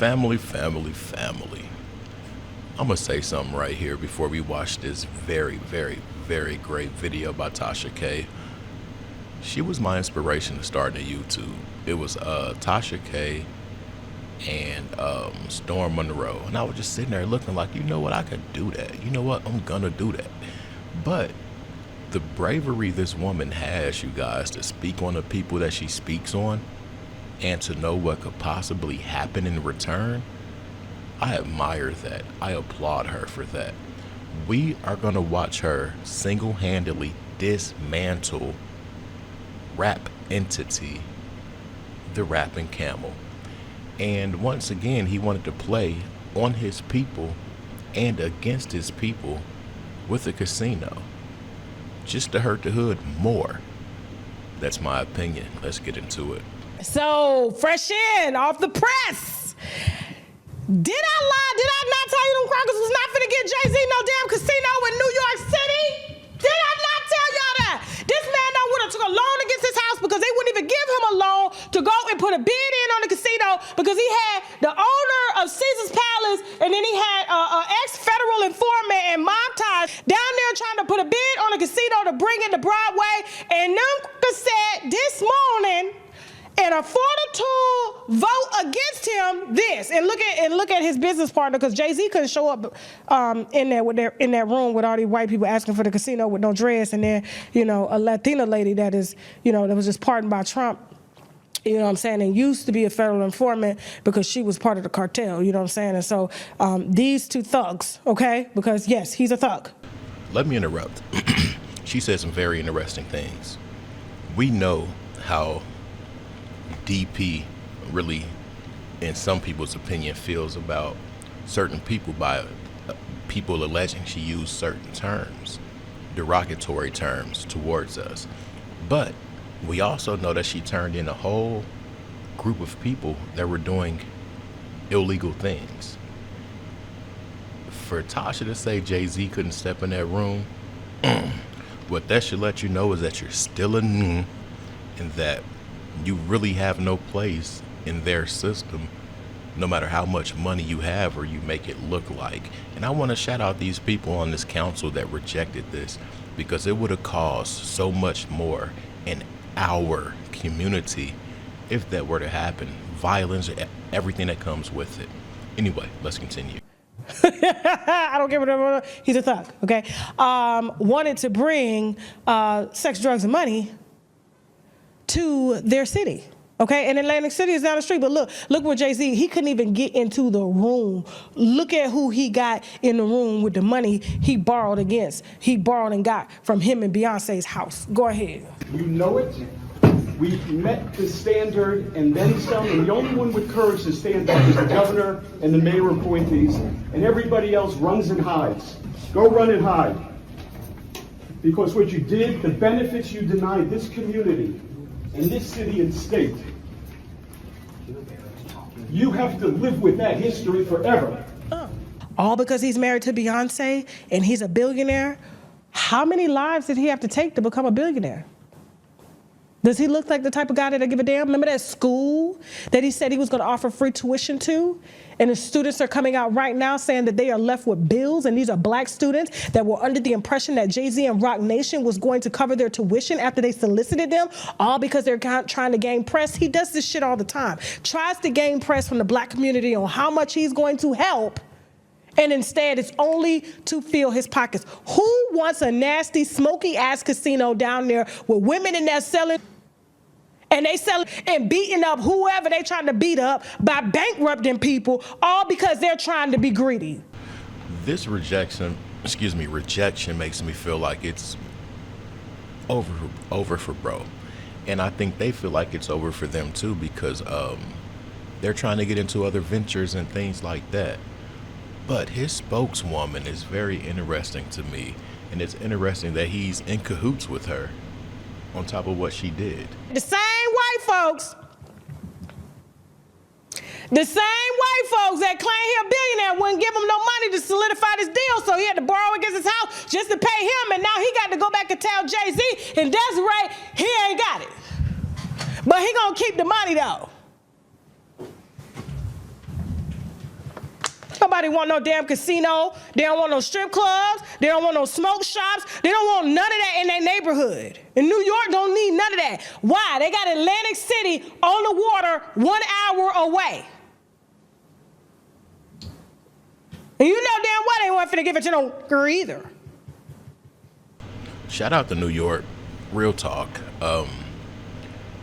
Family. I'm gonna say something right here before we watch this very, very, very great video by Tasha K. She was my inspiration to start the YouTube. It was Tasha K and Storm Monroe. And I was just sitting there looking like, you know what, I could do that. You know what, I'm gonna do that. But the bravery this woman has, you guys, to speak on the people that she speaks on and to know what could possibly happen in return, I admire that. I applaud her for that. We are gonna watch her single-handedly dismantle rap entity, the rapping camel. And once again, he wanted to play on his people and against his people with a casino, just to hurt the hood more. That's my opinion. Let's get into it. So, fresh in, off the press. Did I lie? Did I not tell you them crackers was not finna get Jay-Z no damn casino in New York City? Did I not tell y'all that? This man done would have took a loan against his house because they wouldn't even give him a loan to go and put a bid in on the casino because he had the owner of Caesar's Palace and then he had an ex-federal informant and mob ties down there trying to put a bid on a casino to bring it to Broadway. And them said this morning, and a 4-2 vote against him. This and look at his business partner, because Jay-Z couldn't show up in that room with all these white people asking for the casino with no dress, and then a Latina lady that is that was just pardoned by Trump. You know what I'm saying? And used to be a federal informant because she was part of the cartel. You know what I'm saying? And so these two thugs, okay? Because yes, he's a thug. Let me interrupt. She said some very interesting things. We know how DP really, in some people's opinion, feels about certain people by people alleging she used certain terms, derogatory terms towards us. But we also know that she turned in a whole group of people that were doing illegal things. For Tasha to say Jay-Z couldn't step in that room, what that should let you know is that you're still a and that you really have no place in their system, no matter how much money you have or you make it look like. And I want to shout out these people on this council that rejected this, because it would have caused so much more in our community if that were to happen. Violence, everything that comes with it. Anyway, let's continue. I don't care whatever. He's a thug, okay? Wanted to bring sex, drugs, and money to their city, okay? And Atlantic City is down the street, but look where Jay-Z, he couldn't even get into the room. Look at who he got in the room with the money he borrowed and got from him and Beyonce's house. Go ahead. You know it. We've met the standard and then some, and the only one with courage to stand up is the governor and the mayor appointees, and everybody else runs and hides. Go run and hide. Because what you did, the benefits you denied this community and this city and state, you have to live with that history forever. All because he's married to Beyonce and he's a billionaire? How many lives did he have to take to become a billionaire? Does he look like the type of guy that I give a damn? Remember that school that he said he was going to offer free tuition to? And the students are coming out right now saying that they are left with bills, and these are black students that were under the impression that Jay-Z and Roc Nation was going to cover their tuition after they solicited them, all because they're trying to gain press. He does this shit all the time. Tries to gain press from the black community on how much he's going to help, and instead it's only to fill his pockets. Who wants a nasty, smoky-ass casino down there with women in there selling, and they selling and beating up whoever they trying to beat up by bankrupting people, all because they're trying to be greedy? This rejection makes me feel like it's over for bro. And I think they feel like it's over for them too, because they're trying to get into other ventures and things like that. But his spokeswoman is very interesting to me, and it's interesting that he's in cahoots with her on top of what she did. The same white folks that claim he a billionaire wouldn't give him no money to solidify this deal, so he had to borrow against his house just to pay him, and now he got to go back and tell Jay-Z and Desiree he ain't got it. But he gonna keep the money though. nobody want no damn casino. They don't want no strip clubs. They don't want no smoke shops. They don't want none of that in their neighborhood. And New York don't need none of that. Why? They got Atlantic City on the water 1 hour away. And you know damn well they weren't finna give it to no girl either. Shout out to New York. Real talk.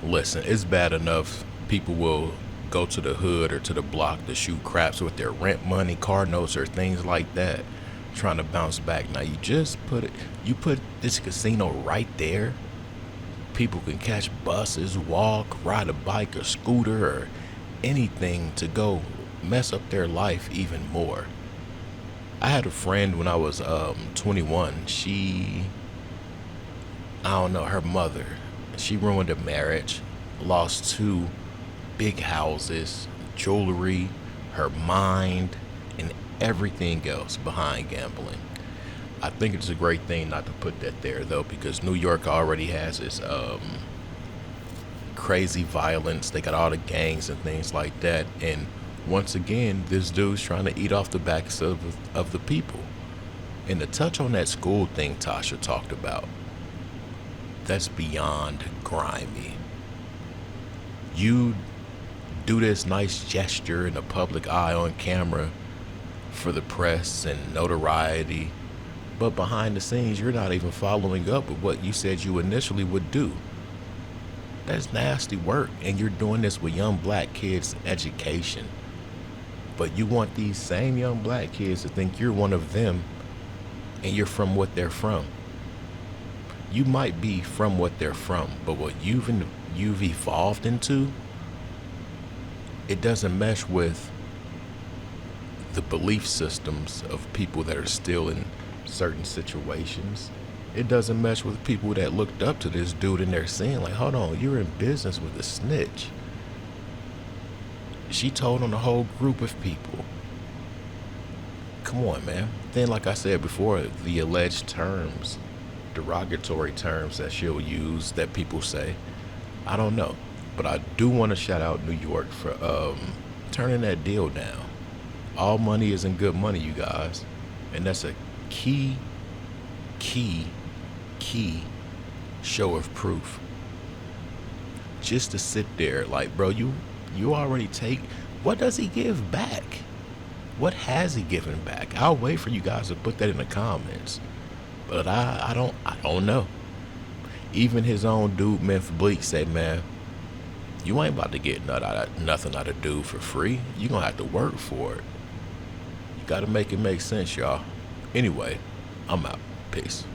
Listen, it's bad enough people will go to the hood or to the block to shoot craps with their rent money, car notes, or things like that, trying to bounce back. Now you put this casino right there. People can catch buses, walk, ride a bike or scooter or anything to go mess up their life even more. I had a friend when I was 21. Her mother, she ruined a marriage, lost 2 big houses, jewelry, her mind, and everything else behind gambling. I think it's a great thing not to put that there though, because New York already has this crazy violence. They got all the gangs and things like that, and once again, this dude's trying to eat off the backs of the people. And to touch on that school thing Tasha talked about, that's beyond grimy. You do this nice gesture in the public eye on camera for the press and notoriety, but behind the scenes, you're not even following up with what you said you initially would do. That's nasty work, and you're doing this with young black kids' education. But you want these same young black kids to think you're one of them and you're from what they're from. You might be from what they're from, but what you've evolved into, it doesn't mesh with the belief systems of people that are still in certain situations. It doesn't mesh with people that looked up to this dude and they're saying like, hold on, you're in business with a snitch. She told on a whole group of people. Come on, man. Then, like I said before, the alleged terms, derogatory terms that she'll use, that people say, I don't know. But I do want to shout out New York for turning that deal down. All money isn't good money, you guys. And that's a key show of proof. Just to sit there like, bro, you already take, what does he give back? What has he given back? I'll wait for you guys to put that in the comments. But I don't know. Even his own dude, Memphis Bleak, said, man, you ain't about to get nothing out of dude for free. You gonna have to work for it. You gotta make it make sense, y'all. Anyway, I'm out. Peace.